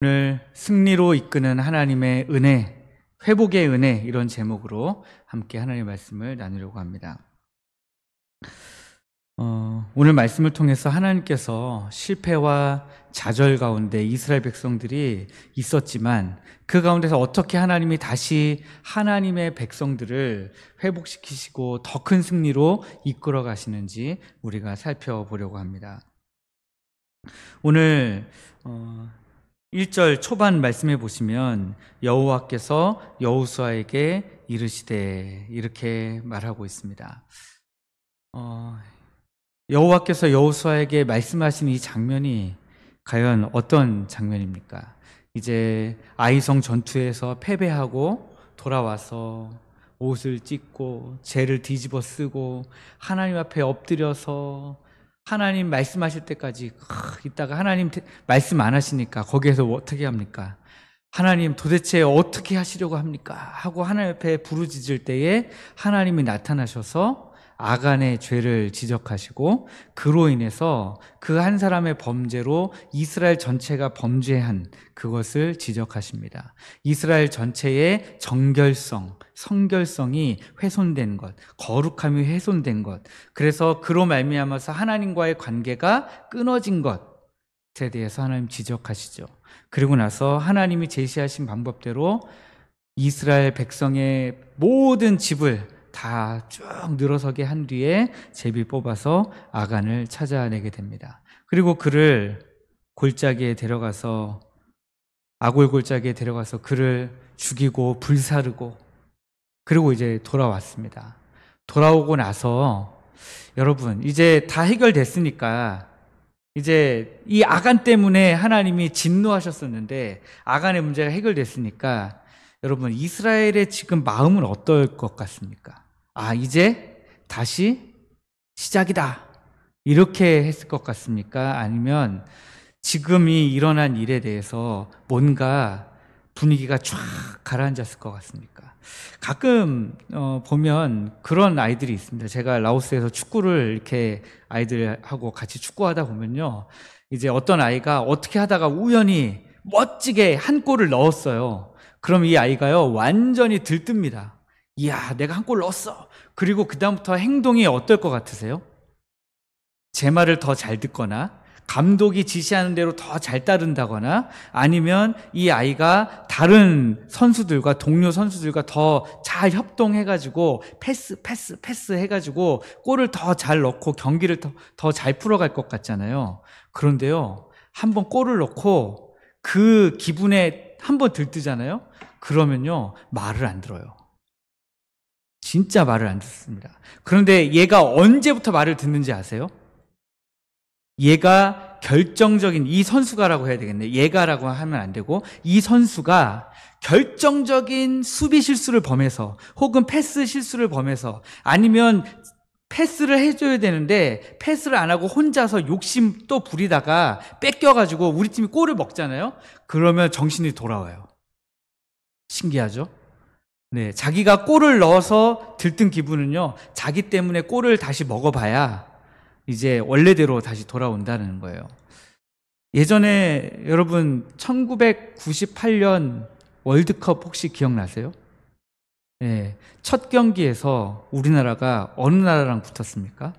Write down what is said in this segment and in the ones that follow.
오늘 승리로 이끄는 하나님의 은혜, 회복의 은혜, 이런 제목으로 함께 하나님의 말씀을 나누려고 합니다. 오늘 말씀을 통해서 하나님께서 실패와 좌절 가운데 이스라엘 백성들이 있었지만 그 가운데서 어떻게 하나님이 다시 하나님의 백성들을 회복시키시고 더 큰 승리로 이끌어 가시는지 우리가 살펴보려고 합니다. 오늘 1절 초반 말씀해 보시면 여호와께서 여호수아에게 이르시되 이렇게 말하고 있습니다. 여호와께서 여호수아에게 말씀하신 이 장면이 과연 어떤 장면입니까? 이제 아이성 전투에서 패배하고 돌아와서 옷을 찢고 죄를 뒤집어 쓰고 하나님 앞에 엎드려서 하나님 말씀하실 때까지 있다가 하나님 말씀 안 하시니까 거기에서 어떻게 합니까? 하나님 도대체 어떻게 하시려고 합니까? 하고 하나님 앞에 부르짖을 때에 하나님이 나타나셔서 아간의 죄를 지적하시고 그로 인해서 그 한 사람의 범죄로 이스라엘 전체가 범죄한 그것을 지적하십니다. 이스라엘 전체의 정결성, 성결성이 훼손된 것, 거룩함이 훼손된 것, 그래서 그로 말미암아서 하나님과의 관계가 끊어진 것에 대해서 하나님 지적하시죠. 그리고 나서 하나님이 제시하신 방법대로 이스라엘 백성의 모든 집을 다 쭉 늘어서게 한 뒤에 제비 뽑아서 아간을 찾아내게 됩니다. 그리고 그를 골짜기에 데려가서 아골 골짜기에 데려가서 그를 죽이고 불사르고 그리고 이제 돌아왔습니다. 돌아오고 나서 여러분 이제 다 해결됐으니까 이제 이 아간 때문에 하나님이 진노하셨었는데 아간의 문제가 해결됐으니까 여러분 이스라엘의 지금 마음은 어떨 것 같습니까? 아, 이제 다시 시작이다 이렇게 했을 것 같습니까? 아니면 지금 이 일어난 일에 대해서 뭔가 분위기가 쫙 가라앉았을 것 같습니까? 가끔 보면 그런 아이들이 있습니다. 제가 라오스에서 축구를 이렇게 아이들하고 같이 축구하다 보면요, 이제 어떤 아이가 어떻게 하다가 우연히 멋지게 한 골을 넣었어요. 그럼 이 아이가요 완전히 들뜹니다. 이야, 내가 한 골 넣었어. 그리고 그 다음부터 행동이 어떨 것 같으세요? 제 말을 더 잘 듣거나 감독이 지시하는 대로 더 잘 따른다거나 아니면 이 아이가 다른 선수들과 동료 선수들과 더 잘 협동해가지고 패스 해가지고 골을 더 잘 넣고 경기를 더 잘 풀어갈 것 같잖아요. 그런데요, 한번 골을 넣고 그 기분에 한번 들뜨잖아요. 그러면요 말을 안 들어요. 진짜 말을 안 듣습니다. 그런데 얘가 언제부터 말을 듣는지 아세요? 얘가 결정적인, 이 선수가라고 해야 되겠네. 얘가라고 하면 안 되고 이 선수가 결정적인 수비 실수를 범해서 혹은 패스 실수를 범해서 아니면 패스를 해줘야 되는데 패스를 안 하고 혼자서 욕심 또 부리다가 뺏겨가지고 우리 팀이 골을 먹잖아요. 그러면 정신이 돌아와요. 신기하죠? 네, 자기가 골을 넣어서 들뜬 기분은요, 자기 때문에 골을 다시 먹어봐야 이제 원래대로 다시 돌아온다는 거예요. 예전에 여러분 1998년 월드컵 혹시 기억나세요? 네, 첫 경기에서 우리나라가 어느 나라랑 붙었습니까?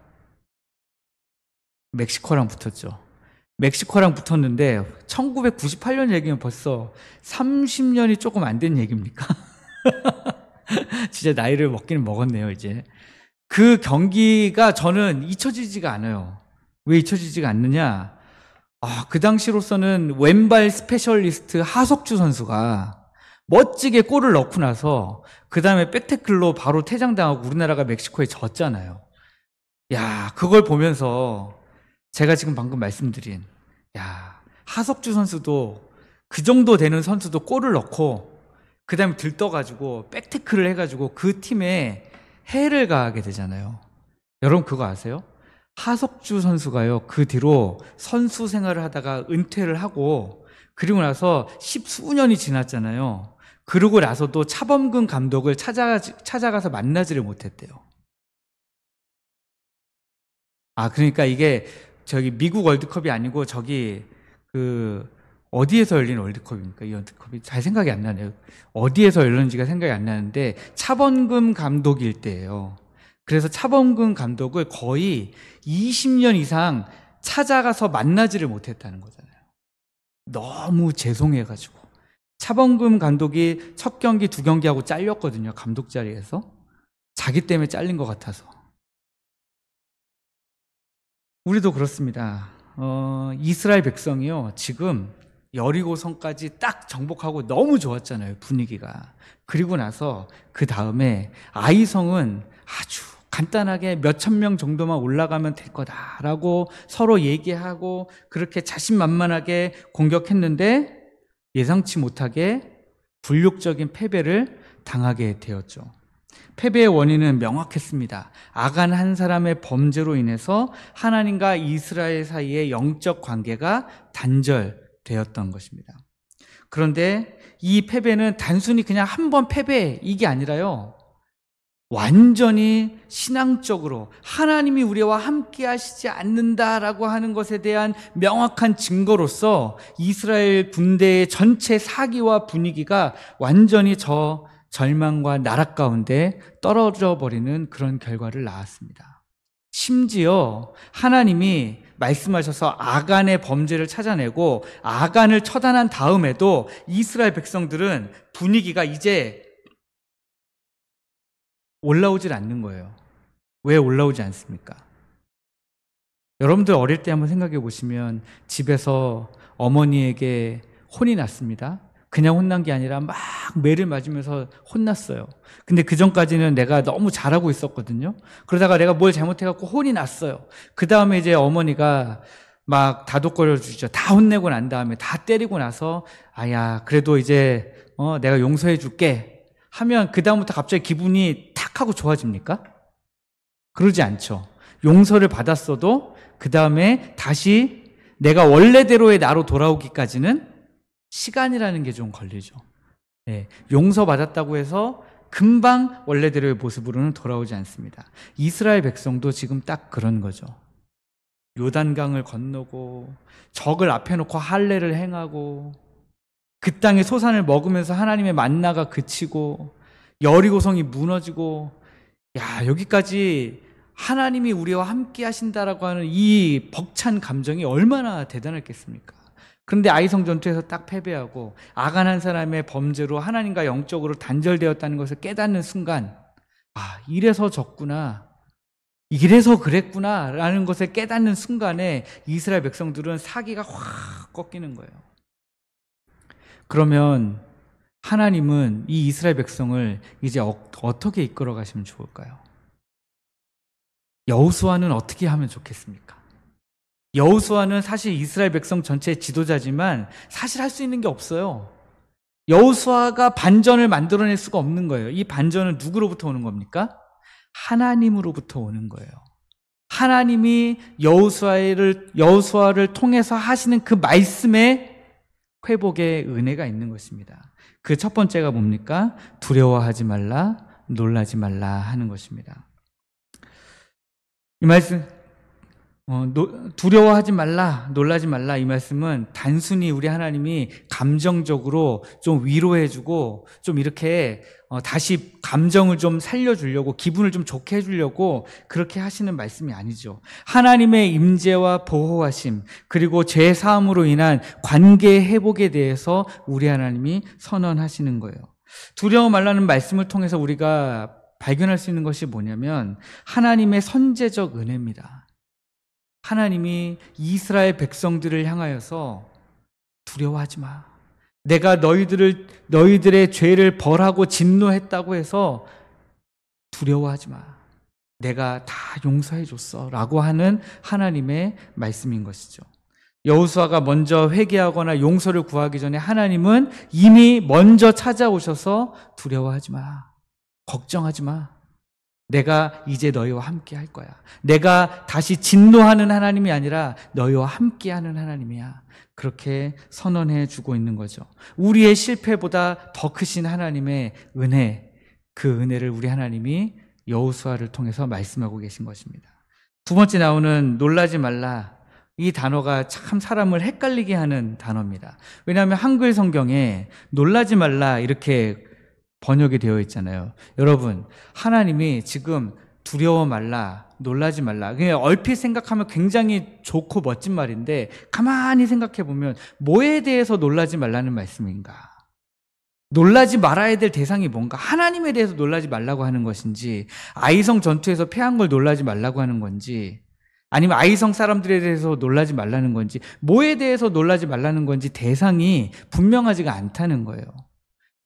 멕시코랑 붙었죠. 멕시코랑 붙었는데 1998년 얘기면 벌써 30년이 조금 안 된 얘기입니까? 진짜 나이를 먹기는 먹었네요, 이제. 그 경기가 저는 잊혀지지가 않아요. 왜 잊혀지지가 않느냐? 그 당시로서는 왼발 스페셜리스트 하석주 선수가 멋지게 골을 넣고 나서 그 다음에 백태클로 바로 퇴장당하고 우리나라가 멕시코에 졌잖아요. 야, 그걸 보면서 제가 지금 방금 말씀드린, 야, 하석주 선수도 그 정도 되는 선수도 골을 넣고 그 다음에 들떠가지고 백태클을 해가지고 그 팀에 해를 가하게 되잖아요. 여러분 그거 아세요? 하석주 선수가요, 그 뒤로 선수 생활을 하다가 은퇴를 하고 그리고 나서 10수년이 지났잖아요. 그러고 나서도 차범근 감독을 찾아가서 만나지를 못했대요. 그러니까 이게 저기 미국 월드컵이 아니고 저기 그 어디에서 열린 월드컵입니까? 이 월드컵이 잘 생각이 안 나네요. 어디에서 열렸는지가 생각이 안 나는데 차범근 감독일 때예요. 그래서 차범근 감독을 거의 20년 이상 찾아가서 만나지를 못했다는 거잖아요. 너무 죄송해가지고. 차범근 감독이 첫 경기, 두 경기하고 잘렸거든요. 감독 자리에서. 자기 때문에 잘린 것 같아서. 우리도 그렇습니다. 이스라엘 백성이요. 지금 여리고성까지 딱 정복하고 너무 좋았잖아요. 분위기가. 그리고 나서 그 다음에 아이성은 아주 간단하게 몇천 명 정도만 올라가면 될 거다라고 서로 얘기하고 그렇게 자신만만하게 공격했는데 예상치 못하게 불욕적인 패배를 당하게 되었죠. 패배의 원인은 명확했습니다. 아간 한 사람의 범죄로 인해서 하나님과 이스라엘 사이의 영적 관계가 단절되었던 것입니다. 그런데 이 패배는 단순히 그냥 한 번 패배 이게 아니라요. 완전히 신앙적으로 하나님이 우리와 함께 하시지 않는다라고 하는 것에 대한 명확한 증거로서 이스라엘 군대의 전체 사기와 분위기가 완전히 절망과 나락 가운데 떨어져 버리는 그런 결과를 낳았습니다. 심지어 하나님이 말씀하셔서 아간의 범죄를 찾아내고 아간을 처단한 다음에도 이스라엘 백성들은 분위기가 이제 올라오질 않는 거예요. 왜 올라오지 않습니까? 여러분들 어릴 때 한번 생각해 보시면 집에서 어머니에게 혼이 났습니다. 그냥 혼난 게 아니라 막 매를 맞으면서 혼났어요. 근데 그 전까지는 내가 너무 잘하고 있었거든요. 그러다가 내가 뭘 잘못해갖고 혼이 났어요. 그 다음에 이제 어머니가 막 다독거려 주시죠. 다 혼내고 난 다음에 다 때리고 나서 아야 그래도 이제 내가 용서해 줄게 하면 그 다음부터 갑자기 기분이 탁 하고 좋아집니까? 그러지 않죠. 용서를 받았어도 그 다음에 다시 내가 원래대로의 나로 돌아오기까지는 시간이라는 게 좀 걸리죠. 네, 용서받았다고 해서 금방 원래대로의 모습으로는 돌아오지 않습니다. 이스라엘 백성도 지금 딱 그런 거죠. 요단강을 건너고 적을 앞에 놓고 할례를 행하고 그 땅의 소산을 먹으면서 하나님의 만나가 그치고 여리고성이 무너지고 여기까지 하나님이 우리와 함께 하신다라고 하는 이 벅찬 감정이 얼마나 대단했겠습니까? 그런데 아이성 전투에서 딱 패배하고 아간 한 사람의 범죄로 하나님과 영적으로 단절되었다는 것을 깨닫는 순간 이래서 졌구나, 이래서 그랬구나 라는 것을 깨닫는 순간에 이스라엘 백성들은 사기가 확 꺾이는 거예요. 그러면 하나님은 이 이스라엘 백성을 이제 어떻게 이끌어 가시면 좋을까요? 여호수아는 어떻게 하면 좋겠습니까? 여호수아는 사실 이스라엘 백성 전체의 지도자지만 사실 할 수 있는 게 없어요. 여호수아가 반전을 만들어낼 수가 없는 거예요. 이 반전은 누구로부터 오는 겁니까? 하나님으로부터 오는 거예요. 하나님이 여호수아를 통해서 하시는 그 말씀에 회복의 은혜가 있는 것입니다. 그 첫 번째가 뭡니까? 두려워하지 말라, 놀라지 말라 하는 것입니다. 이 말씀, 두려워하지 말라, 놀라지 말라 이 말씀은 단순히 우리 하나님이 감정적으로 좀 위로해주고 좀 이렇게 다시 감정을 좀 살려주려고 기분을 좀 좋게 해주려고 그렇게 하시는 말씀이 아니죠. 하나님의 임재와 보호하심 그리고 죄 사함으로 인한 관계 회복에 대해서 우리 하나님이 선언하시는 거예요. 두려워 말라는 말씀을 통해서 우리가 발견할 수 있는 것이 뭐냐면 하나님의 선제적 은혜입니다. 하나님이 이스라엘 백성들을 향하여서 두려워하지 마. 내가 너희들의 죄를 벌하고 진노했다고 해서 두려워하지 마. 내가 다 용서해 줬어 라고 하는 하나님의 말씀인 것이죠. 여호수아가 먼저 회개하거나 용서를 구하기 전에 하나님은 이미 먼저 찾아오셔서 두려워하지 마. 걱정하지 마. 내가 이제 너희와 함께 할 거야. 내가 다시 진노하는 하나님이 아니라 너희와 함께 하는 하나님이야. 그렇게 선언해 주고 있는 거죠. 우리의 실패보다 더 크신 하나님의 은혜, 그 은혜를 우리 하나님이 여호수아를 통해서 말씀하고 계신 것입니다. 두 번째 나오는 놀라지 말라. 이 단어가 참 사람을 헷갈리게 하는 단어입니다. 왜냐하면 한글 성경에 놀라지 말라 이렇게 번역이 되어 있잖아요. 여러분, 하나님이 지금 두려워 말라, 놀라지 말라. 그냥 얼핏 생각하면 굉장히 좋고 멋진 말인데 가만히 생각해 보면 뭐에 대해서 놀라지 말라는 말씀인가? 놀라지 말아야 될 대상이 뭔가? 하나님에 대해서 놀라지 말라고 하는 것인지, 아이성 전투에서 패한 걸 놀라지 말라고 하는 건지, 아니면 아이성 사람들에 대해서 놀라지 말라는 건지, 뭐에 대해서 놀라지 말라는 건지 대상이 분명하지가 않다는 거예요.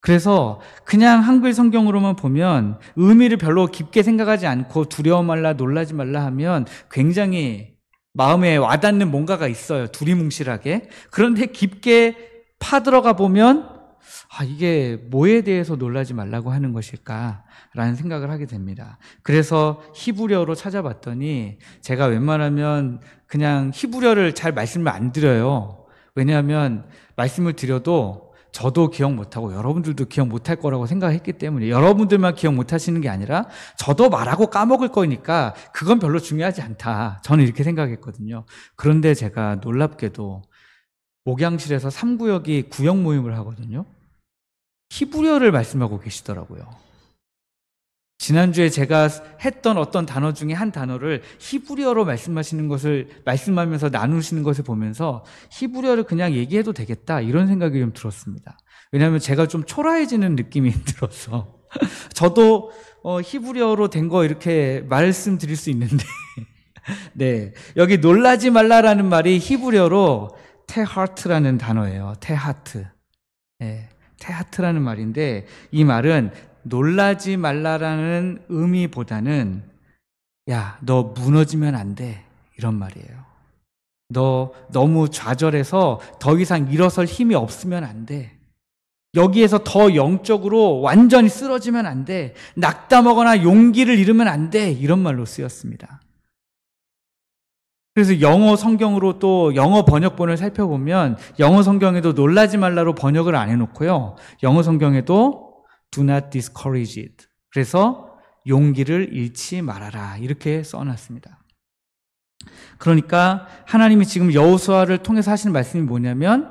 그래서 그냥 한글 성경으로만 보면 의미를 별로 깊게 생각하지 않고 두려워 말라, 놀라지 말라 하면 굉장히 마음에 와닿는 뭔가가 있어요. 두리뭉실하게. 그런데 깊게 파들어가 보면 이게 뭐에 대해서 놀라지 말라고 하는 것일까라는 생각을 하게 됩니다. 그래서 히브리어로 찾아봤더니 제가 웬만하면 그냥 히브리어를 잘 말씀을 안 드려요. 왜냐하면 말씀을 드려도 저도 기억 못하고 여러분들도 기억 못할 거라고 생각했기 때문에, 여러분들만 기억 못하시는 게 아니라 저도 말하고 까먹을 거니까 그건 별로 중요하지 않다. 저는 이렇게 생각했거든요. 그런데 제가 놀랍게도 목양실에서 3구역이 구역 모임을 하거든요. 히브리어를 말씀하고 계시더라고요. 지난주에 제가 했던 어떤 단어 중에 한 단어를 히브리어로 말씀하시는 것을, 말씀하면서 나누시는 것을 보면서 히브리어를 그냥 얘기해도 되겠다 이런 생각이 좀 들었습니다. 왜냐하면 제가 좀 초라해지는 느낌이 들어서 저도 히브리어로 된 거 이렇게 말씀드릴 수 있는데 네, 여기 놀라지 말라라는 말이 히브리어로 테하트라는 단어예요. 테하트. 네, 테하트라는 말인데 이 말은 놀라지 말라라는 의미보다는 야, 너 무너지면 안 돼 이런 말이에요. 너 너무 좌절해서 더 이상 일어설 힘이 없으면 안 돼. 여기에서 더 영적으로 완전히 쓰러지면 안 돼. 낙담하거나 용기를 잃으면 안 돼. 이런 말로 쓰였습니다. 그래서 영어 성경으로 또 영어 번역본을 살펴보면 영어 성경에도 놀라지 말라로 번역을 안 해놓고요. 영어 성경에도 Do not discourage it. 그래서 용기를 잃지 말아라 이렇게 써놨습니다. 그러니까 하나님이 지금 여호수아를 통해서 하시는 말씀이 뭐냐면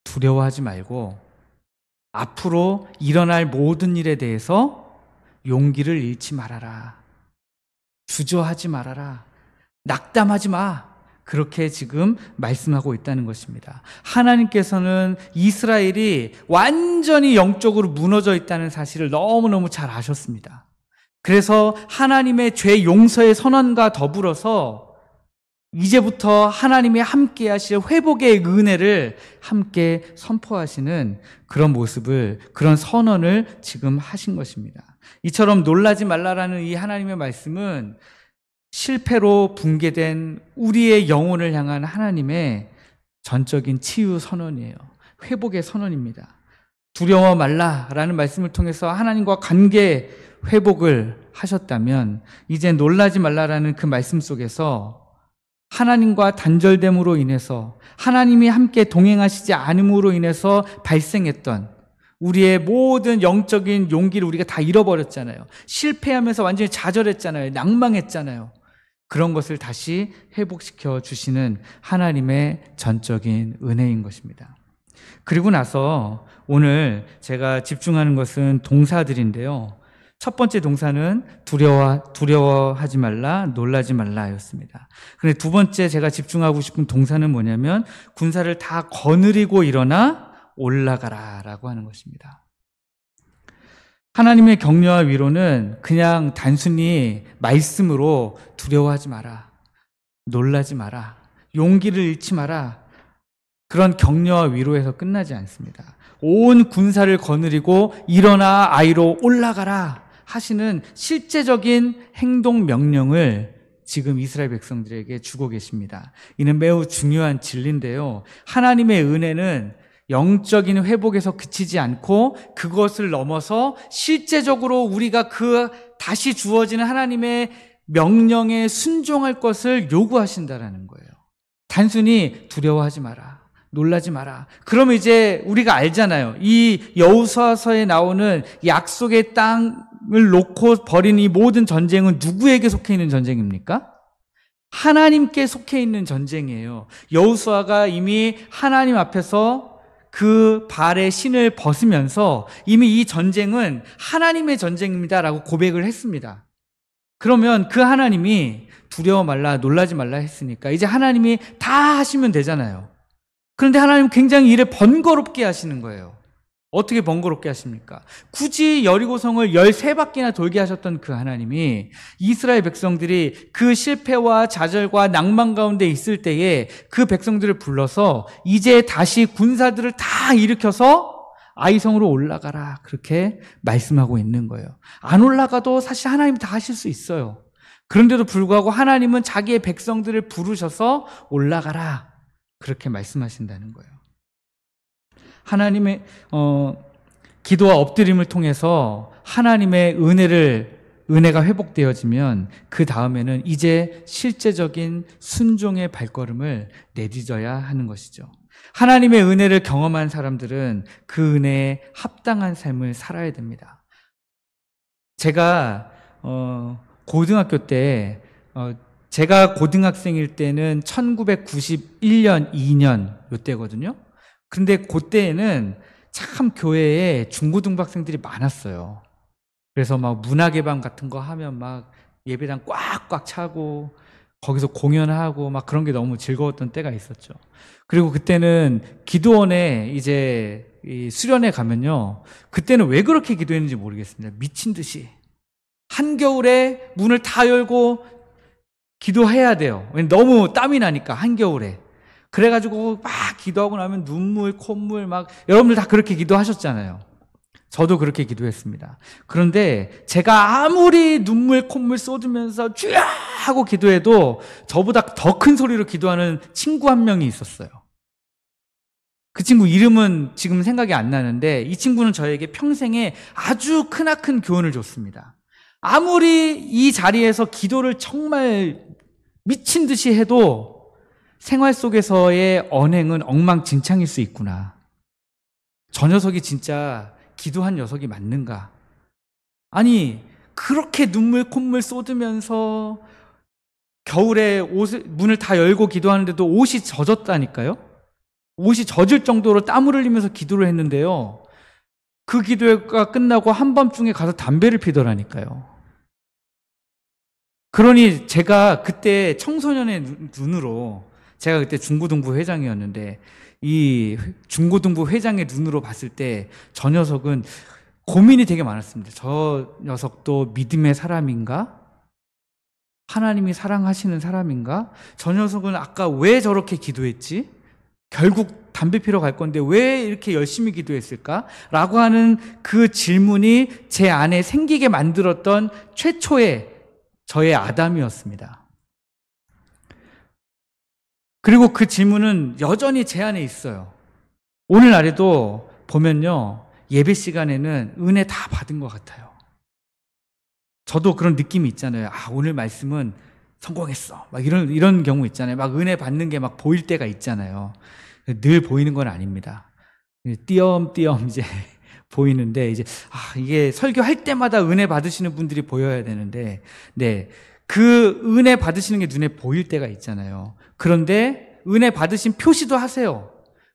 두려워하지 말고 앞으로 일어날 모든 일에 대해서 용기를 잃지 말아라. 주저하지 말아라. 낙담하지 마. 그렇게 지금 말씀하고 있다는 것입니다. 하나님께서는 이스라엘이 완전히 영적으로 무너져 있다는 사실을 너무너무 잘 아셨습니다. 그래서 하나님의 죄 용서의 선언과 더불어서 이제부터 하나님이 함께 하실 회복의 은혜를 함께 선포하시는 그런 모습을, 그런 선언을 지금 하신 것입니다. 이처럼 놀라지 말라라는 이 하나님의 말씀은 실패로 붕괴된 우리의 영혼을 향한 하나님의 전적인 치유 선언이에요. 회복의 선언입니다. 두려워 말라라는 말씀을 통해서 하나님과 관계 회복을 하셨다면 이제 놀라지 말라라는 그 말씀 속에서 하나님과 단절됨으로 인해서, 하나님이 함께 동행하시지 않음으로 인해서 발생했던 우리의 모든 영적인 용기를 우리가 다 잃어버렸잖아요. 실패하면서 완전히 좌절했잖아요. 낭망했잖아요. 그런 것을 다시 회복시켜 주시는 하나님의 전적인 은혜인 것입니다. 그리고 나서 오늘 제가 집중하는 것은 동사들인데요. 첫 번째 동사는 두려워하지 말라, 놀라지 말라였습니다. 그런데 두 번째 제가 집중하고 싶은 동사는 뭐냐면 군사를 다 거느리고 일어나 올라가라라고 하는 것입니다. 하나님의 격려와 위로는 그냥 단순히 말씀으로 두려워하지 마라, 놀라지 마라, 용기를 잃지 마라, 그런 격려와 위로에서 끝나지 않습니다. 온 군사를 거느리고 일어나 아이로 올라가라 하시는 실제적인 행동 명령을 지금 이스라엘 백성들에게 주고 계십니다. 이는 매우 중요한 진리인데요. 하나님의 은혜는 영적인 회복에서 그치지 않고 그것을 넘어서 실제적으로 우리가 그 다시 주어지는 하나님의 명령에 순종할 것을 요구하신다라는 거예요. 단순히 두려워하지 마라, 놀라지 마라. 그러면 이제 우리가 알잖아요. 이 여호수아서에 나오는 약속의 땅을 놓고 벌인 이 모든 전쟁은 누구에게 속해 있는 전쟁입니까? 하나님께 속해 있는 전쟁이에요. 여호수아가 이미 하나님 앞에서 그 발의 신을 벗으면서 이미 이 전쟁은 하나님의 전쟁입니다라고 고백을 했습니다. 그러면 그 하나님이 두려워 말라, 놀라지 말라 했으니까 이제 하나님이 다 하시면 되잖아요. 그런데 하나님은 굉장히 일을 번거롭게 하시는 거예요. 어떻게 번거롭게 하십니까? 굳이 여리고성을 13바퀴나 돌게 하셨던 그 하나님이 이스라엘 백성들이 그 실패와 좌절과 낭만 가운데 있을 때에 그 백성들을 불러서 이제 다시 군사들을 다 일으켜서 아이성으로 올라가라, 그렇게 말씀하고 있는 거예요. 안 올라가도 사실 하나님 다 하실 수 있어요. 그런데도 불구하고 하나님은 자기의 백성들을 부르셔서 올라가라, 그렇게 말씀하신다는 거예요. 하나님의 기도와 엎드림을 통해서 하나님의 은혜가 회복되어지면 그 다음에는 이제 실제적인 순종의 발걸음을 내딛어야 하는 것이죠. 하나님의 은혜를 경험한 사람들은 그 은혜에 합당한 삶을 살아야 됩니다. 제가 고등학교 때 제가 고등학생일 때는 1991년, 2년 요때거든요. 근데 그때에는 참 교회에 중고등부 학생들이 많았어요. 그래서 막 문화개방 같은 거 하면 막 예배당 꽉꽉 차고 거기서 공연하고 막 그런 게 너무 즐거웠던 때가 있었죠. 그리고 그때는 기도원에 이제 수련회 가면요, 그때는 왜 그렇게 기도했는지 모르겠습니다. 미친 듯이 한겨울에 문을 다 열고 기도해야 돼요. 너무 땀이 나니까 한겨울에. 그래가지고 막 기도하고 나면 눈물, 콧물 막, 여러분들 다 그렇게 기도하셨잖아요. 저도 그렇게 기도했습니다. 그런데 제가 아무리 눈물, 콧물 쏟으면서 주야 하고 기도해도 저보다 더 큰 소리로 기도하는 친구 한 명이 있었어요. 그 친구 이름은 지금 생각이 안 나는데 이 친구는 저에게 평생에 아주 크나큰 교훈을 줬습니다. 아무리 이 자리에서 기도를 정말 미친 듯이 해도 생활 속에서의 언행은 엉망진창일 수 있구나. 저 녀석이 진짜 기도한 녀석이 맞는가? 아니, 그렇게 눈물 콧물 쏟으면서 겨울에 문을 다 열고 기도하는데도 옷이 젖었다니까요? 옷이 젖을 정도로 땀을 흘리면서 기도를 했는데요, 그 기도가 끝나고 한밤중에 가서 담배를 피더라니까요. 그러니 제가 그때 청소년의 눈으로, 제가 그때 중고등부 회장이었는데 이 중고등부 회장의 눈으로 봤을 때 저 녀석은 고민이 되게 많았습니다. 저 녀석도 믿음의 사람인가? 하나님이 사랑하시는 사람인가? 저 녀석은 아까 왜 저렇게 기도했지? 결국 담배 피러 갈 건데 왜 이렇게 열심히 기도했을까? 라고 하는 그 질문이 제 안에 생기게 만들었던 최초의 저의 아담이었습니다. 그리고 그 질문은 여전히 제 안에 있어요. 오늘날에도 보면요, 예배 시간에는 은혜 다 받은 것 같아요. 저도 그런 느낌이 있잖아요. 아, 오늘 말씀은 성공했어, 막 이런 경우 있잖아요. 막 은혜 받는 게 막 보일 때가 있잖아요. 늘 보이는 건 아닙니다. 띄엄띄엄 이제 보이는데, 이제 이게 설교할 때마다 은혜 받으시는 분들이 보여야 되는데, 네, 그 은혜 받으시는 게 눈에 보일 때가 있잖아요. 그런데 은혜 받으신 표시도 하세요.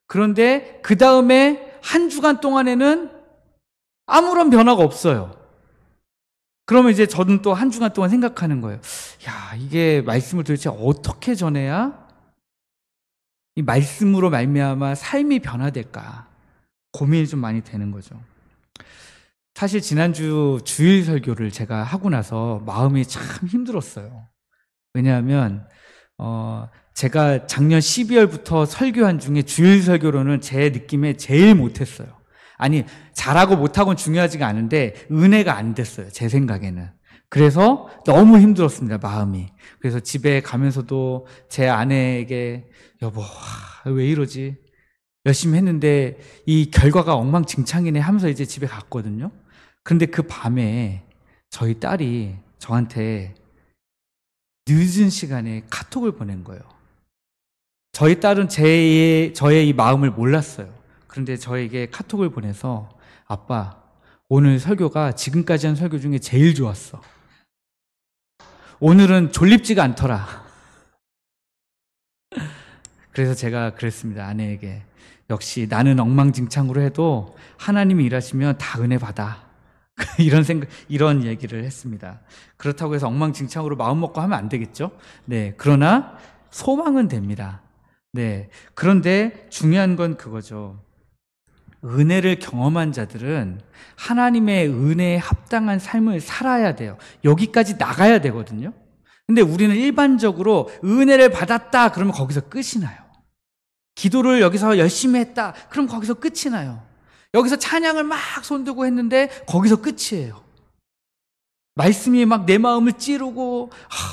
그런데 그 다음에 한 주간 동안에는 아무런 변화가 없어요. 그러면 이제 저는 또 한 주간 동안 생각하는 거예요. 야, 이게 말씀을 도대체 어떻게 전해야 이 말씀으로 말미암아 삶이 변화될까? 고민이 좀 많이 되는 거죠. 사실 지난주 주일 설교를 제가 하고 나서 마음이 참 힘들었어요. 왜냐하면 제가 작년 12월부터 설교한 중에 주일 설교로는 제 느낌에 제일 못했어요. 아니, 잘하고 못하고는 중요하지가 않은데 은혜가 안 됐어요, 제 생각에는. 그래서 너무 힘들었습니다, 마음이. 그래서 집에 가면서도 제 아내에게 여보, 왜 이러지? 열심히 했는데 이 결과가 엉망진창이네 하면서 이제 집에 갔거든요. 그런데 그 밤에 저희 딸이 저한테 늦은 시간에 카톡을 보낸 거예요. 저희 딸은 저의 이 마음을 몰랐어요. 그런데 저에게 카톡을 보내서 아빠, 오늘 설교가 지금까지 한 설교 중에 제일 좋았어. 오늘은 졸립지가 않더라. 그래서 제가 그랬습니다. 아내에게. 역시 나는 엉망진창으로 해도 하나님이 일하시면 다 은혜 받아. 이런 얘기를 했습니다. 그렇다고 해서 엉망진창으로 마음 먹고 하면 안 되겠죠? 네. 그러나 소망은 됩니다. 네. 그런데 중요한 건 그거죠. 은혜를 경험한 자들은 하나님의 은혜에 합당한 삶을 살아야 돼요. 여기까지 나가야 되거든요. 근데 우리는 일반적으로 은혜를 받았다 그러면 거기서 끝이 나요. 기도를 여기서 열심히 했다 그럼 거기서 끝이 나요. 여기서 찬양을 막 손들고 했는데 거기서 끝이에요. 말씀이 막 내 마음을 찌르고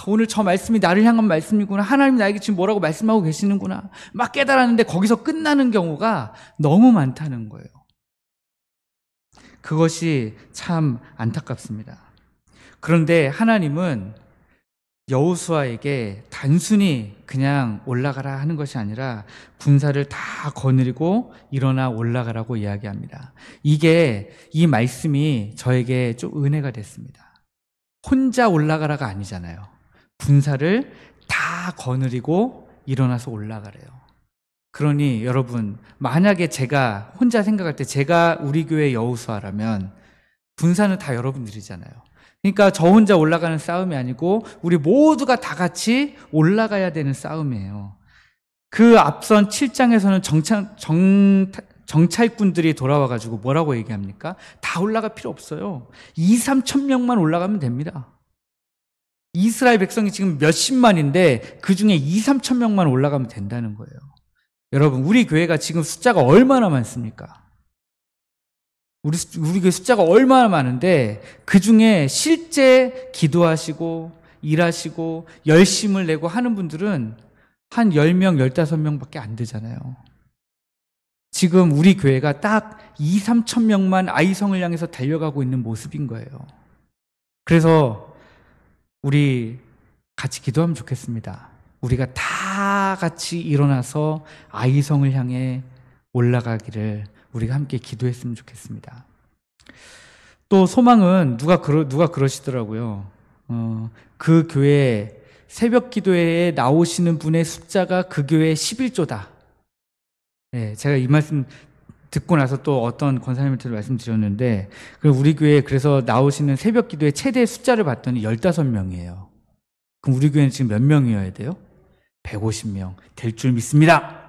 오늘 저 말씀이 나를 향한 말씀이구나, 하나님이 나에게 지금 뭐라고 말씀하고 계시는구나 막 깨달았는데 거기서 끝나는 경우가 너무 많다는 거예요. 그것이 참 안타깝습니다. 그런데 하나님은 여호수아에게 단순히 그냥 올라가라 하는 것이 아니라 군사를 다 거느리고 일어나 올라가라고 이야기합니다. 이 말씀이 저에게 좀 은혜가 됐습니다. 혼자 올라가라가 아니잖아요. 군사를 다 거느리고 일어나서 올라가래요. 그러니 여러분, 만약에 제가 혼자 생각할 때 제가 우리 교회 여호수아라면 군사는 다 여러분들이잖아요. 그러니까 저 혼자 올라가는 싸움이 아니고 우리 모두가 다 같이 올라가야 되는 싸움이에요. 그 앞선 7장에서는 정찰꾼들이 돌아와가지고 뭐라고 얘기합니까? 다 올라갈 필요 없어요. 2-3천 명만 올라가면 됩니다. 이스라엘 백성이 지금 몇십만인데 그 중에 2-3천 명만 올라가면 된다는 거예요. 여러분, 우리 교회가 지금 숫자가 얼마나 많습니까? 우리 교회 숫자가 얼마나 많은데 그 중에 실제 기도하시고 일하시고 열심을 내고 하는 분들은 한 10명, 15명밖에 안 되잖아요. 지금 우리 교회가 딱 2-3천 명만 아이성을 향해서 달려가고 있는 모습인 거예요. 그래서 우리 같이 기도하면 좋겠습니다. 우리가 다 같이 일어나서 아이성을 향해 올라가기를 우리가 함께 기도했으면 좋겠습니다. 또 소망은 누가 그러시더라고요. 그 교회 새벽 기도회에 나오시는 분의 숫자가 그 교회의 11조다. 네, 제가 이 말씀 듣고 나서 또 어떤 권사님한테도 말씀드렸는데, 우리 교회에 그래서 나오시는 새벽 기도회 최대 숫자를 봤더니 15명이에요. 그럼 우리 교회는 지금 몇 명이어야 돼요? 150명 될 줄 믿습니다.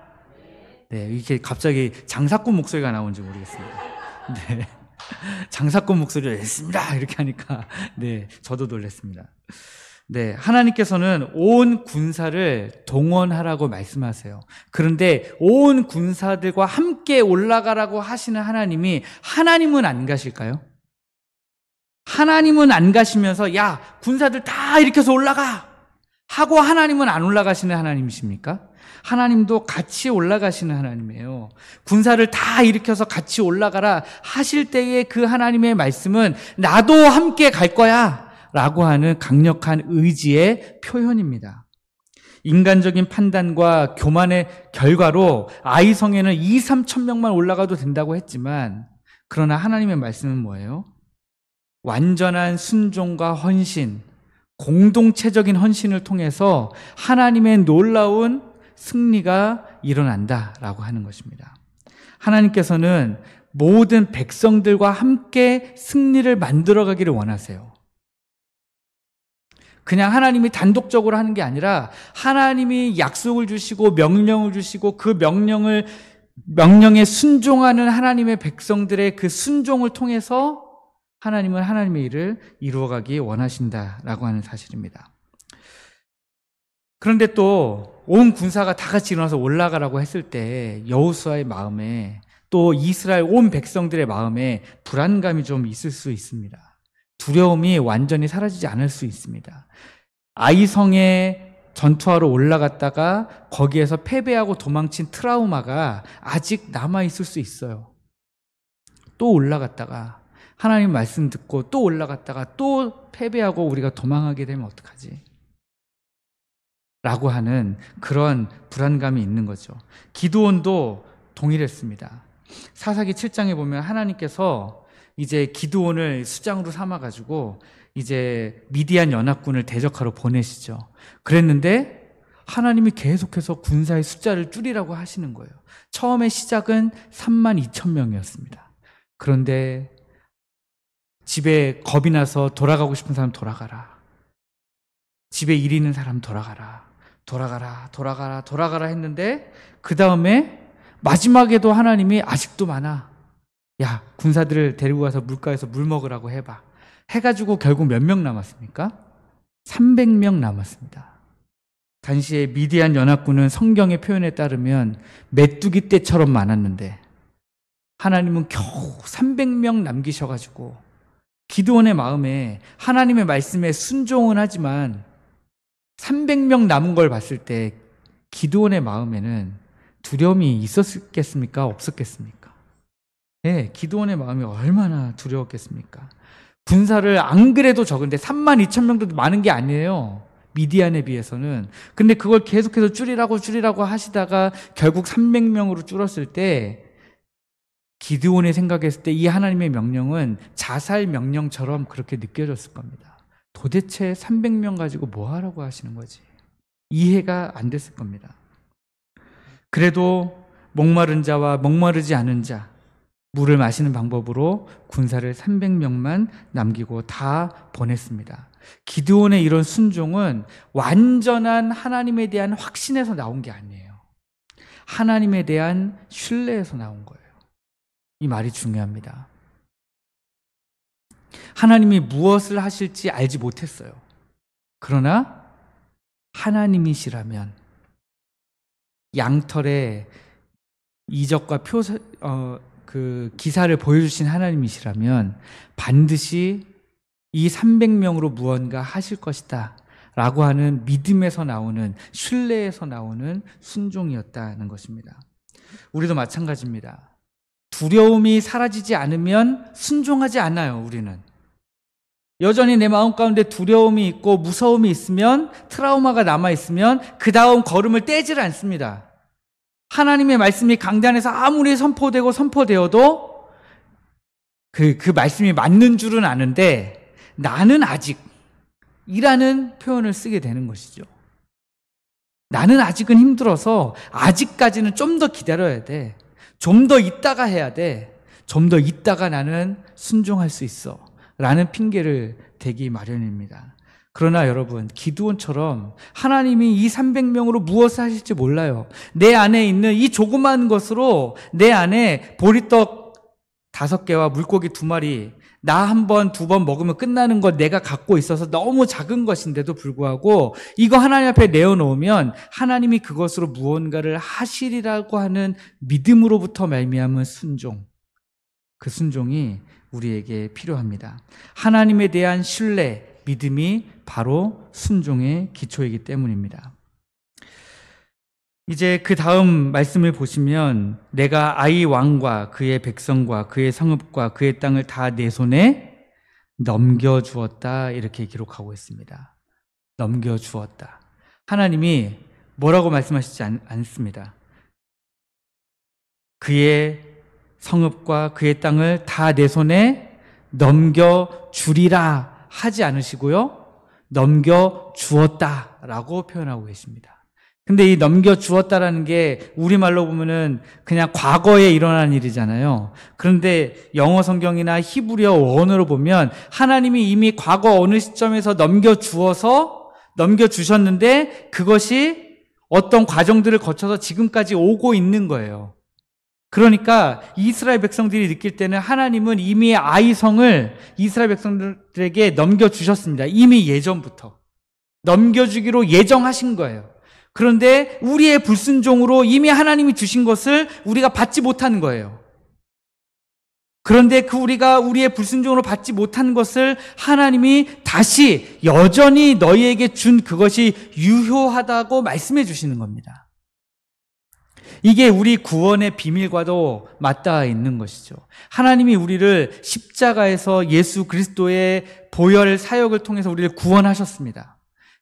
네, 이렇게 갑자기 장사꾼 목소리가 나온지 모르겠습니다. 네, 장사꾼 목소리를 냈습니다 이렇게 하니까 네, 저도 놀랐습니다. 네, 하나님께서는 온 군사를 동원하라고 말씀하세요. 그런데 온 군사들과 함께 올라가라고 하시는 하나님은 안 가실까요? 하나님은 안 가시면서 야, 군사들 다 일으켜서 올라가 하고 하나님은 안 올라가시는 하나님이십니까? 하나님도 같이 올라가시는 하나님이에요. 군사를 다 일으켜서 같이 올라가라 하실 때의 그 하나님의 말씀은 나도 함께 갈 거야 라고 하는 강력한 의지의 표현입니다. 인간적인 판단과 교만의 결과로 아이성에는 2-3천 명만 올라가도 된다고 했지만, 그러나 하나님의 말씀은 뭐예요? 완전한 순종과 헌신, 공동체적인 헌신을 통해서 하나님의 놀라운 승리가 일어난다라고 하는 것입니다. 하나님께서는 모든 백성들과 함께 승리를 만들어가기를 원하세요. 그냥 하나님이 단독적으로 하는 게 아니라 하나님이 약속을 주시고 명령을 주시고 그 명령에 순종하는 하나님의 백성들의 그 순종을 통해서 하나님은 하나님의 일을 이루어가기 원하신다라고 하는 사실입니다. 그런데 또 온 군사가 다 같이 일어나서 올라가라고 했을 때 여호수아의 마음에, 또 이스라엘 온 백성들의 마음에 불안감이 좀 있을 수 있습니다. 두려움이 완전히 사라지지 않을 수 있습니다. 아이성에 전투하러 올라갔다가 거기에서 패배하고 도망친 트라우마가 아직 남아있을 수 있어요. 또 올라갔다가 하나님 말씀 듣고 또 올라갔다가 또 패배하고 우리가 도망하게 되면 어떡하지? 라고 하는 그런 불안감이 있는 거죠. 기드온도 동일했습니다. 사사기 7장에 보면 하나님께서 이제 기드온을 수장으로 삼아가지고 이제 미디안 연합군을 대적하러 보내시죠. 그랬는데 하나님이 계속해서 군사의 숫자를 줄이라고 하시는 거예요. 처음에 시작은 32,000명이었습니다. 그런데 집에 겁이 나서 돌아가고 싶은 사람 돌아가라. 집에 일 있는 사람 돌아가라. 돌아가라 했는데 그 다음에 마지막에도 하나님이 아직도 많아. 야, 군사들을 데리고 가서 물가에서 물 먹으라고 해봐. 해가지고 결국 몇 명 남았습니까? 300명 남았습니다. 당시에 미디안 연합군은 성경의 표현에 따르면 메뚜기 떼처럼 많았는데 하나님은 겨우 300명 남기셔가지고 기드온의 마음에 하나님의 말씀에 순종은 하지만 300명 남은 걸 봤을 때 기드온의 마음에는 두려움이 있었겠습니까? 없었겠습니까? 네, 기드온의 마음이 얼마나 두려웠겠습니까? 군사를 안 그래도 적은데 32,000명도 많은 게 아니에요. 미디안에 비해서는. 근데 그걸 계속해서 줄이라고 하시다가 결국 300명으로 줄었을 때 기드온이 생각했을 때 이 하나님의 명령은 자살 명령처럼 그렇게 느껴졌을 겁니다. 도대체 300명 가지고 뭐 하라고 하시는 거지? 이해가 안 됐을 겁니다. 그래도 목마른 자와 목마르지 않은 자 물을 마시는 방법으로 군사를 300명만 남기고 다 보냈습니다. 기드온의 이런 순종은 완전한 하나님에 대한 확신에서 나온 게 아니에요. 하나님에 대한 신뢰에서 나온 거예요. 이 말이 중요합니다. 하나님이 무엇을 하실지 알지 못했어요. 그러나 하나님이시라면 양털에 이적과 그 기사를 보여주신 하나님이시라면 반드시 이 300명으로 무언가 하실 것이다 라고 하는 믿음에서 나오는, 신뢰에서 나오는 순종이었다는 것입니다. 우리도 마찬가지입니다. 두려움이 사라지지 않으면 순종하지 않아요. 우리는 여전히 내 마음 가운데 두려움이 있고 무서움이 있으면, 트라우마가 남아있으면 그 다음 걸음을 떼질 않습니다. 하나님의 말씀이 강단에서 아무리 선포되어도 그 말씀이 맞는 줄은 아는데 나는 아직 이라는 표현을 쓰게 되는 것이죠. 나는 아직은 힘들어서 아직까지는 좀 더 기다려야 돼. 좀 더 있다가 해야 돼. 좀 더 있다가 나는 순종할 수 있어 라는 핑계를 대기 마련입니다. 그러나 여러분, 기드온처럼 하나님이 이 300명으로 무엇을 하실지 몰라요. 내 안에 있는 이 조그마한 것으로 내 안에 보리떡 5개와 물고기 2마리, 나 1번, 2번 먹으면 끝나는 것 내가 갖고 있어서 너무 작은 것인데도 불구하고 이거 하나님 앞에 내어놓으면 하나님이 그것으로 무언가를 하시리라고 하는 믿음으로부터 말미암은 순종, 그 순종이 우리에게 필요합니다. 하나님에 대한 신뢰, 믿음이 바로 순종의 기초이기 때문입니다. 이제 그 다음 말씀을 보시면 내가 아이 왕과 그의 백성과 그의 성읍과 그의 땅을 다 내 손에 넘겨주었다 이렇게 기록하고 있습니다. 넘겨주었다. 하나님이 뭐라고 말씀하시지 않습니다. 그의 성읍과 그의 땅을 다 내 손에 넘겨주리라 하지 않으시고요. 넘겨주었다라고 표현하고 계십니다. 근데 이 넘겨주었다라는 게 우리말로 보면은 그냥 과거에 일어난 일이잖아요. 그런데 영어 성경이나 히브리어 원어로 보면 하나님이 이미 과거 어느 시점에서 넘겨주셨는데 그것이 어떤 과정들을 거쳐서 지금까지 오고 있는 거예요. 그러니까 이스라엘 백성들이 느낄 때는 하나님은 이미 아이성을 이스라엘 백성들에게 넘겨주셨습니다. 이미 예전부터 넘겨주기로 예정하신 거예요. 그런데 우리의 불순종으로 이미 하나님이 주신 것을 우리가 받지 못하는 거예요. 그런데 우리가 우리의 불순종으로 받지 못한 것을 하나님이 다시 여전히 너희에게 준 그것이 유효하다고 말씀해 주시는 겁니다. 이게 우리 구원의 비밀과도 맞닿아 있는 것이죠. 하나님이 우리를 십자가에서 예수 그리스도의 보혈 사역을 통해서 우리를 구원하셨습니다.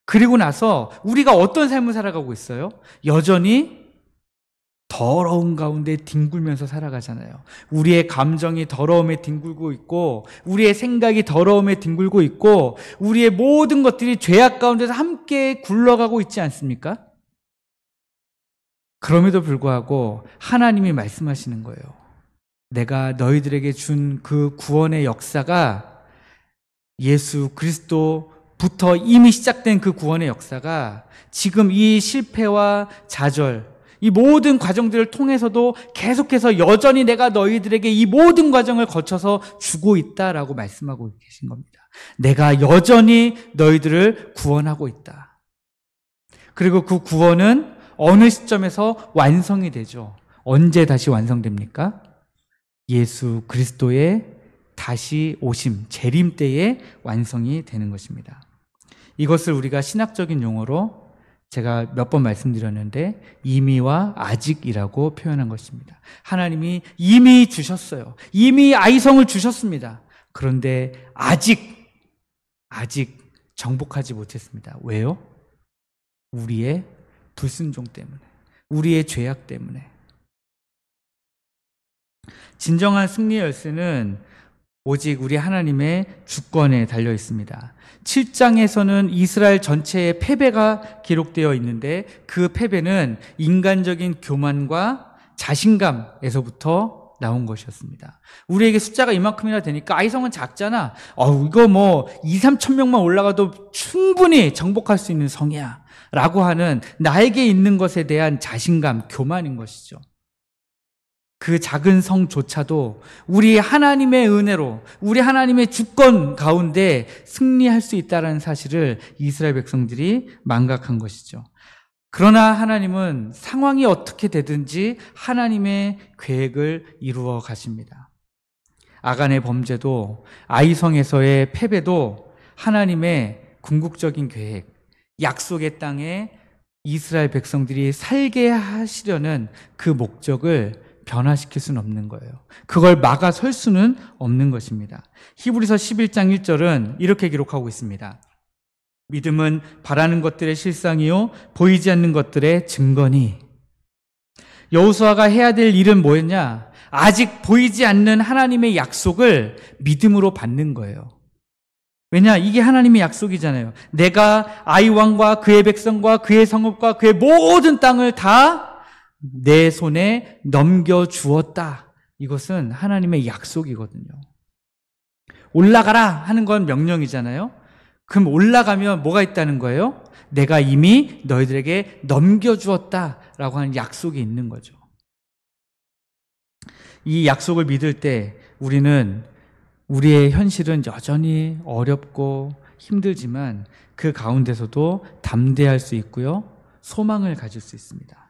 그리고 나서 우리가 어떤 삶을 살아가고 있어요? 여전히 더러운 가운데 뒹굴면서 살아가잖아요. 우리의 감정이 더러움에 뒹굴고 있고 우리의 생각이 더러움에 뒹굴고 있고 우리의 모든 것들이 죄악 가운데서 함께 굴러가고 있지 않습니까? 그럼에도 불구하고 하나님이 말씀하시는 거예요. 내가 너희들에게 준 그 구원의 역사가 예수 그리스도부터 이미 시작된 그 구원의 역사가 지금 이 실패와 좌절, 이 모든 과정들을 통해서도 계속해서 여전히 내가 너희들에게 이 모든 과정을 거쳐서 주고 있다라고 말씀하고 계신 겁니다. 내가 여전히 너희들을 구원하고 있다. 그리고 그 구원은 어느 시점에서 완성이 되죠. 언제 다시 완성됩니까? 예수 그리스도의 다시 오심, 재림 때에 완성이 되는 것입니다. 이것을 우리가 신학적인 용어로 제가 몇 번 말씀드렸는데 이미와 아직이라고 표현한 것입니다. 하나님이 이미 주셨어요. 이미 아이성을 주셨습니다. 그런데 아직 정복하지 못했습니다. 왜요? 우리의 불순종 때문에, 우리의 죄악 때문에. 진정한 승리의 열쇠는 오직 우리 하나님의 주권에 달려 있습니다. 7장에서는 이스라엘 전체의 패배가 기록되어 있는데 그 패배는 인간적인 교만과 자신감에서부터 나온 것이었습니다. 우리에게 숫자가 이만큼이나 되니까 아이성은 작잖아. 이거 뭐 2, 3천 명만 올라가도 충분히 정복할 수 있는 성이야 라고 하는 나에게 있는 것에 대한 자신감, 교만인 것이죠. 그 작은 성조차도 우리 하나님의 은혜로, 우리 하나님의 주권 가운데 승리할 수 있다는 사실을 이스라엘 백성들이 망각한 것이죠. 그러나 하나님은 상황이 어떻게 되든지 하나님의 계획을 이루어 가십니다. 아간의 범죄도 아이성에서의 패배도 하나님의 궁극적인 계획, 약속의 땅에 이스라엘 백성들이 살게 하시려는 그 목적을 변화시킬 수는 없는 거예요. 그걸 막아설 수는 없는 것입니다. 히브리서 11장 1절은 이렇게 기록하고 있습니다. 믿음은 바라는 것들의 실상이요 보이지 않는 것들의 증거니. 여호수아가 해야 될 일은 뭐였냐? 아직 보이지 않는 하나님의 약속을 믿음으로 받는 거예요. 왜냐? 이게 하나님의 약속이잖아요. 내가 아이 왕과 그의 백성과 그의 성읍과 그의 모든 땅을 다 내 손에 넘겨주었다. 이것은 하나님의 약속이거든요. 올라가라 하는 건 명령이잖아요. 그럼 올라가면 뭐가 있다는 거예요? 내가 이미 너희들에게 넘겨주었다라고 하는 약속이 있는 거죠. 이 약속을 믿을 때 우리는 우리의 현실은 여전히 어렵고 힘들지만 그 가운데서도 담대할 수 있고요. 소망을 가질 수 있습니다.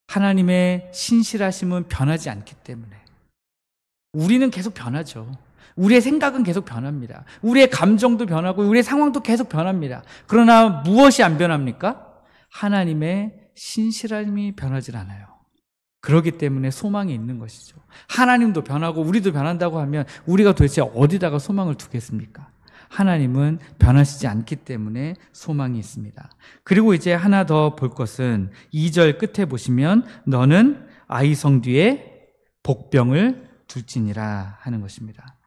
하나님의 신실하심은 변하지 않기 때문에. 우리는 계속 변하죠. 우리의 생각은 계속 변합니다. 우리의 감정도 변하고 우리의 상황도 계속 변합니다. 그러나 무엇이 안 변합니까? 하나님의 신실함이 변하지 않아요. 그렇기 때문에 소망이 있는 것이죠. 하나님도 변하고 우리도 변한다고 하면 우리가 도대체 어디다가 소망을 두겠습니까? 하나님은 변하시지 않기 때문에 소망이 있습니다. 그리고 이제 하나 더 볼 것은 2절 끝에 보시면 너는 아이성 뒤에 복병을 둘지니라 하는 것입니다.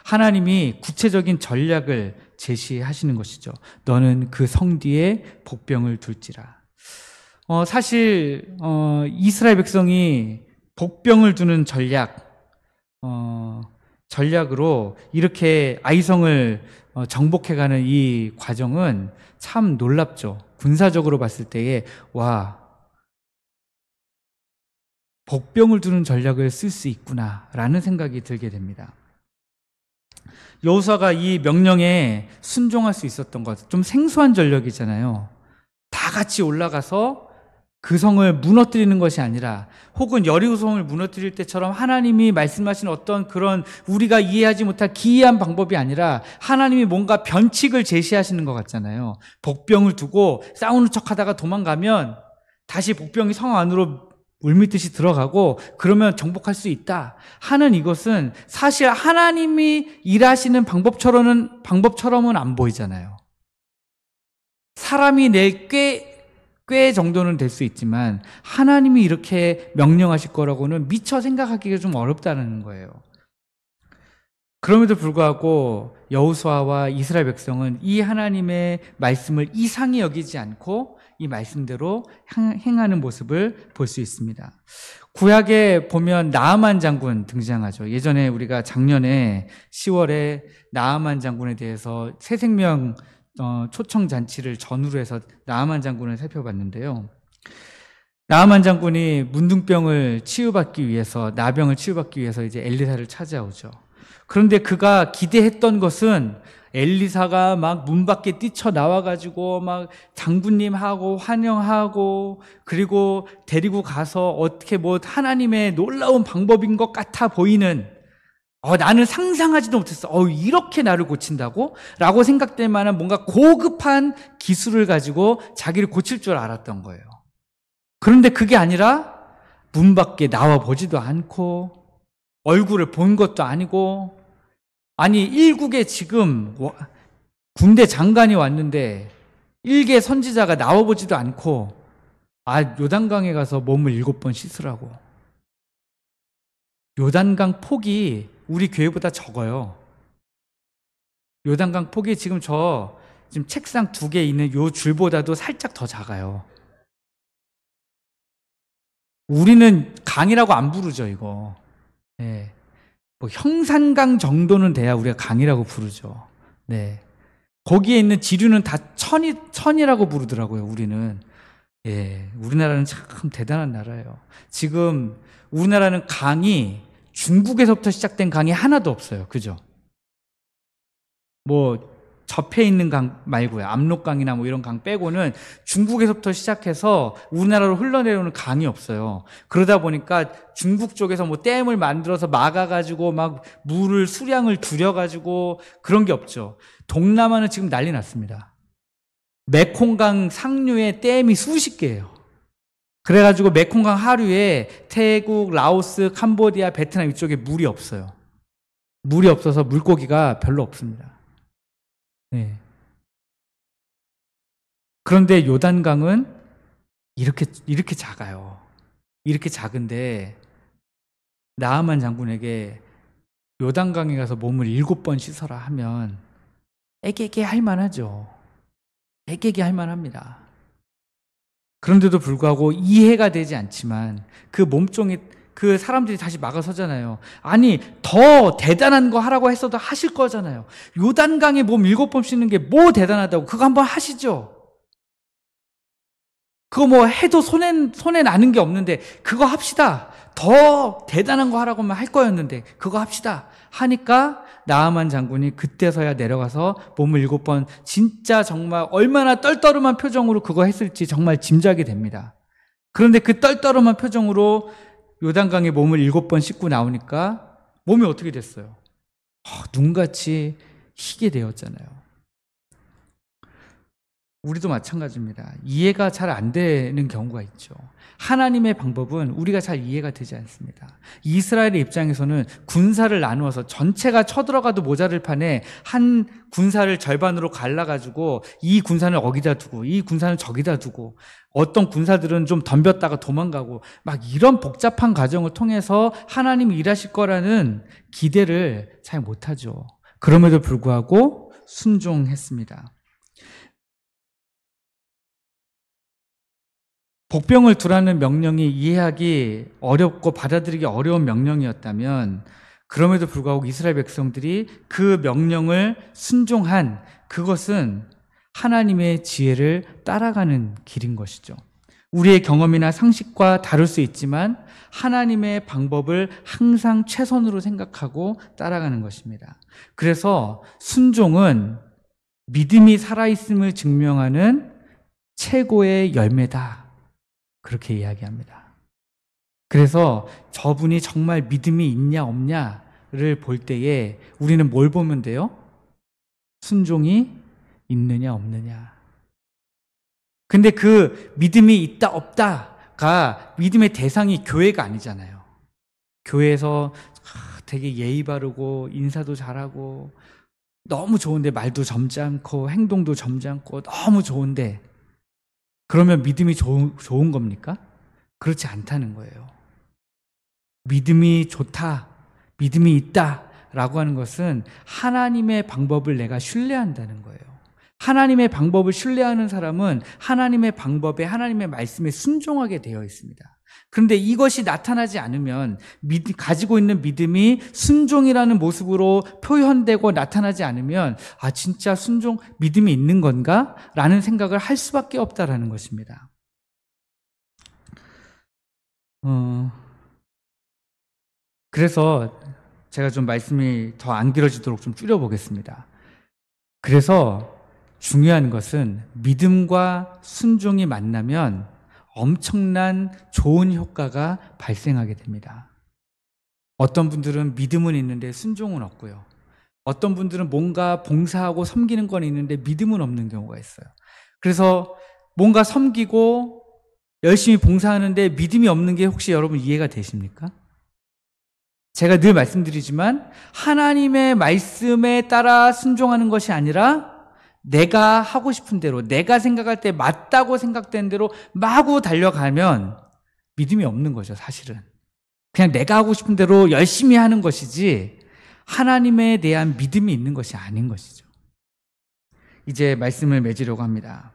하나님이 구체적인 전략을 제시하시는 것이죠. 너는 그 성 뒤에 복병을 둘지라. 사실 이스라엘 백성이 복병을 두는 전략으로 이렇게 아이성을 정복해가는 이 과정은 참 놀랍죠. 군사적으로 봤을 때에 복병을 두는 전략을 쓸 수 있구나라는 생각이 들게 됩니다. 여호수아가 이 명령에 순종할 수 있었던 것, 좀 생소한 전략이잖아요. 다 같이 올라가서 그 성을 무너뜨리는 것이 아니라 혹은 여리고 성을 무너뜨릴 때처럼 하나님이 말씀하신 어떤 그런 우리가 이해하지 못할 기이한 방법이 아니라 하나님이 뭔가 변칙을 제시하시는 것 같잖아요. 복병을 두고 싸우는 척하다가 도망가면 다시 복병이 성 안으로 물밀듯이 들어가고 그러면 정복할 수 있다 하는 이것은 사실 하나님이 일하시는 방법처럼은 안 보이잖아요. 사람이 낼 꽤 정도는 될 수 있지만 하나님이 이렇게 명령하실 거라고는 미처 생각하기가 좀 어렵다는 거예요. 그럼에도 불구하고 여호수아와 이스라엘 백성은 이 하나님의 말씀을 이상히 여기지 않고 이 말씀대로 행하는 모습을 볼 수 있습니다. 구약에 보면 나아만 장군 등장하죠. 예전에 우리가 작년에 10월에 나아만 장군에 대해서 새생명 초청 잔치를 전후로 해서 나아만 장군을 살펴봤는데요. 나아만 장군이 문둥병을 치유받기 위해서, 나병을 치유받기 위해서 이제 엘리사를 찾아오죠. 그런데 그가 기대했던 것은 엘리사가 막 문 밖에 뛰쳐나와가지고 막 장군님하고 환영하고 그리고 데리고 가서 어떻게 뭐 하나님의 놀라운 방법인 것 같아 보이는, 나는 상상하지도 못했어. 이렇게 나를 고친다고? 라고 생각될 만한 뭔가 고급한 기술을 가지고 자기를 고칠 줄 알았던 거예요. 그런데 그게 아니라 문 밖에 나와 보지도 않고 얼굴을 본 것도 아니고, 아니 일국에 지금 군대 장관이 왔는데 일개 선지자가 나와보지도 않고 요단강에 가서 몸을 7번 씻으라고. 요단강 폭이 우리 교회보다 적어요. 요단강 폭이 지금 지금 책상 2개 있는 요 줄보다도 살짝 더 작아요. 우리는 강이라고 안 부르죠, 이거. 네. 뭐 형산강 정도는 돼야 우리가 강이라고 부르죠. 네. 거기에 있는 지류는 다 천이라고 부르더라고요, 우리는. 예. 우리나라는 참 대단한 나라예요. 지금 우리나라는 강이 중국에서부터 시작된 강이 하나도 없어요. 그죠? 뭐 접해 있는 강 말고요. 압록강이나 뭐 이런 강 빼고는 중국에서부터 시작해서 우리나라로 흘러내려오는 강이 없어요. 그러다 보니까 중국 쪽에서 뭐 댐을 만들어서 막아가지고 막 물을 수량을 줄여가지고 그런 게 없죠. 동남아는 지금 난리 났습니다. 메콩강 상류에 댐이 수십 개예요. 그래가지고 메콩강 하류에 태국, 라오스, 캄보디아, 베트남 이쪽에 물이 없어요. 물이 없어서 물고기가 별로 없습니다. 네. 그런데 요단강은 이렇게 작아요. 이렇게 작은데 나아만 장군에게 요단강에 가서 몸을 7번 씻어라 하면 애개게 할 만하죠. 애개게 할 만합니다. 그런데도 불구하고 이해가 되지 않지만 그 몸종이, 그 사람들이 다시 막아서잖아요. 아니 더 대단한 거 하라고 했어도 하실 거잖아요. 요단강에 몸 7번 씻는 게 뭐 대단하다고. 그거 한번 하시죠. 그거 뭐 해도 손에 나는 게 없는데 그거 합시다. 더 대단한 거 하라고만 할 거였는데 그거 합시다 하니까 나아만 장군이 그때서야 내려가서 몸을 7번, 진짜 정말 얼마나 떨떠름한 표정으로 그거 했을지 정말 짐작이 됩니다. 그런데 그 떨떠름한 표정으로 요단강에 몸을 7번 씻고 나오니까 몸이 어떻게 됐어요? 눈같이 희게 되었잖아요. 우리도 마찬가지입니다. 이해가 잘 안 되는 경우가 있죠. 하나님의 방법은 우리가 잘 이해가 되지 않습니다. 이스라엘의 입장에서는 군사를 나누어서 전체가 쳐들어가도 모자를 판에 한 군사를 절반으로 갈라가지고 이 군사는 어기다 두고 이 군사는 저기다 두고 어떤 군사들은 좀 덤볐다가 도망가고 막 이런 복잡한 과정을 통해서 하나님이 일하실 거라는 기대를 잘 못하죠. 그럼에도 불구하고 순종했습니다. 복병을 두라는 명령이 이해하기 어렵고 받아들이기 어려운 명령이었다면 그럼에도 불구하고 이스라엘 백성들이 그 명령을 순종한 그것은 하나님의 지혜를 따라가는 길인 것이죠. 우리의 경험이나 상식과 다를 수 있지만 하나님의 방법을 항상 최선으로 생각하고 따라가는 것입니다. 그래서 순종은 믿음이 살아있음을 증명하는 최고의 열매다. 그렇게 이야기합니다. 그래서 저분이 정말 믿음이 있냐 없냐를 볼 때에 우리는 뭘 보면 돼요? 순종이 있느냐 없느냐. 근데 그 믿음이 있다 없다가 믿음의 대상이 교회가 아니잖아요. 교회에서 되게 예의 바르고 인사도 잘하고 너무 좋은데 말도 점잖고 행동도 점잖고 너무 좋은데 그러면 믿음이 좋은 겁니까? 그렇지 않다는 거예요. 믿음이 좋다, 믿음이 있다 라고 하는 것은 하나님의 방법을 내가 신뢰한다는 거예요. 하나님의 방법을 신뢰하는 사람은 하나님의 방법에, 하나님의 말씀에 순종하게 되어 있습니다. 그런데 이것이 나타나지 않으면, 가지고 있는 믿음이 순종이라는 모습으로 표현되고 나타나지 않으면, 아, 진짜 믿음이 있는 건가? 라는 생각을 할 수밖에 없다라는 것입니다. 그래서 제가 좀 말씀이 더 안 길어지도록 좀 줄여보겠습니다. 그래서 중요한 것은 믿음과 순종이 만나면 엄청난 좋은 효과가 발생하게 됩니다. 어떤 분들은 믿음은 있는데 순종은 없고요. 어떤 분들은 뭔가 봉사하고 섬기는 건 있는데 믿음은 없는 경우가 있어요. 그래서 뭔가 섬기고 열심히 봉사하는데 믿음이 없는 게 혹시 여러분 이해가 되십니까? 제가 늘 말씀드리지만 하나님의 말씀에 따라 순종하는 것이 아니라 내가 하고 싶은 대로, 내가 생각할 때 맞다고 생각된 대로 마구 달려가면 믿음이 없는 거죠, 사실은. 그냥 내가 하고 싶은 대로 열심히 하는 것이지 하나님에 대한 믿음이 있는 것이 아닌 것이죠. 이제 말씀을 맺으려고 합니다.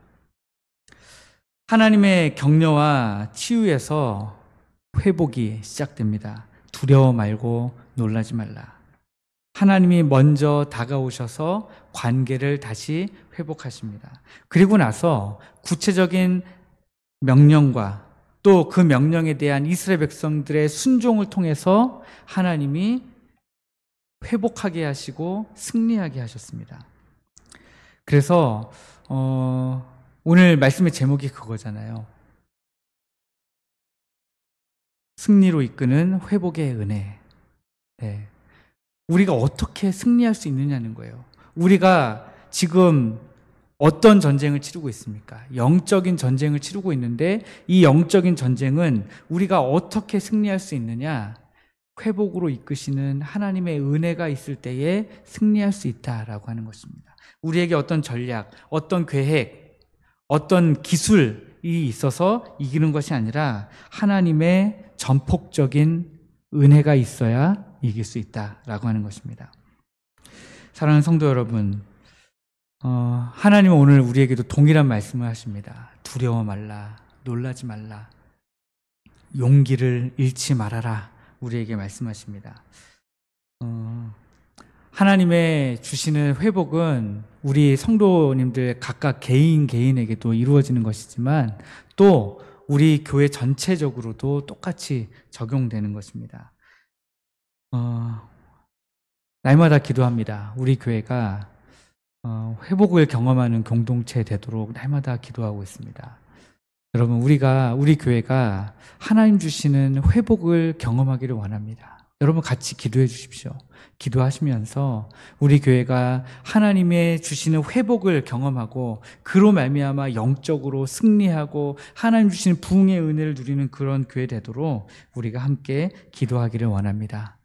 하나님의 격려와 치유에서 회복이 시작됩니다. 두려워 말고 놀라지 말라. 하나님이 먼저 다가오셔서 관계를 다시 회복하십니다. 그리고 나서 구체적인 명령과 또 그 명령에 대한 이스라엘 백성들의 순종을 통해서 하나님이 회복하게 하시고 승리하게 하셨습니다. 그래서 오늘 말씀의 제목이 그거잖아요. 승리로 이끄는 회복의 은혜. 네. 우리가 어떻게 승리할 수 있느냐는 거예요. 우리가 지금 어떤 전쟁을 치르고 있습니까? 영적인 전쟁을 치르고 있는데 이 영적인 전쟁은 우리가 어떻게 승리할 수 있느냐? 회복으로 이끄시는 하나님의 은혜가 있을 때에 승리할 수 있다라고 하는 것입니다. 우리에게 어떤 전략, 어떤 계획, 어떤 기술이 있어서 이기는 것이 아니라 하나님의 전폭적인 은혜가 있어야 이길 수 있다라고 하는 것입니다. 사랑하는 성도 여러분, 하나님은 오늘 우리에게도 동일한 말씀을 하십니다. 두려워 말라, 놀라지 말라, 용기를 잃지 말아라, 우리에게 말씀하십니다. 하나님의 주시는 회복은 우리 성도님들 각각 개인에게도 이루어지는 것이지만 또 우리 교회 전체적으로도 똑같이 적용되는 것입니다. 날마다 기도합니다. 우리 교회가 회복을 경험하는 공동체 되도록 날마다 기도하고 있습니다. 여러분, 우리 교회가 하나님 주시는 회복을 경험하기를 원합니다. 여러분 같이 기도해 주십시오. 기도하시면서 우리 교회가 하나님의 주시는 회복을 경험하고 그로 말미암아 영적으로 승리하고 하나님 주시는 부흥의 은혜를 누리는 그런 교회 되도록 우리가 함께 기도하기를 원합니다.